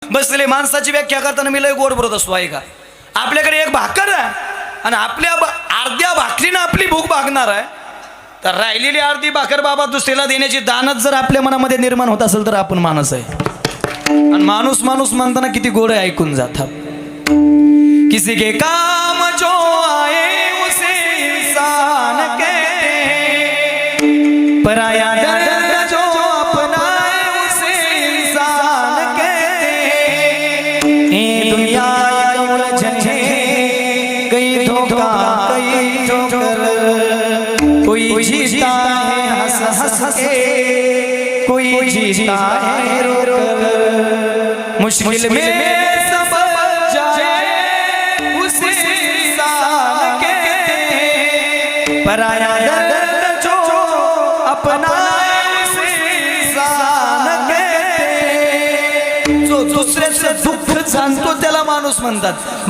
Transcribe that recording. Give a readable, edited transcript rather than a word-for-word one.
बसलेले माणसाची व्याख्या करताना मी लय गोड बोलत असतो आहे का. आपल्याकडे एक भाकर आहे आणि आपल्या अर्ध्या भाकरीनं आपली भूक भागणार आहे, तर राहिलेली अर्धी भाकर बाबा दुसरीला देण्याची दानच जर आपल्या मनामध्ये निर्माण होत असेल तर आपण माणूस आहे. आणि माणूस माणूस म्हणताना किती गोड आहे ऐकून जातात. किसी के काम जो आए उसे इंसान कहते हैं, पराया दर्द जो अपनाए उसे इंसान कहते हैं. ये दुनिया उलझन है, कई धोखा कई ठोकर, कोई जीता है हंस हंस के, कोई जीता है रो कर. मुश्किल में पराया दर्द जो अपनाए उसे इंसान कहते हैं. जो दुसऱ्याचं दुःख जाणतो त्याला माणूस म्हणतात.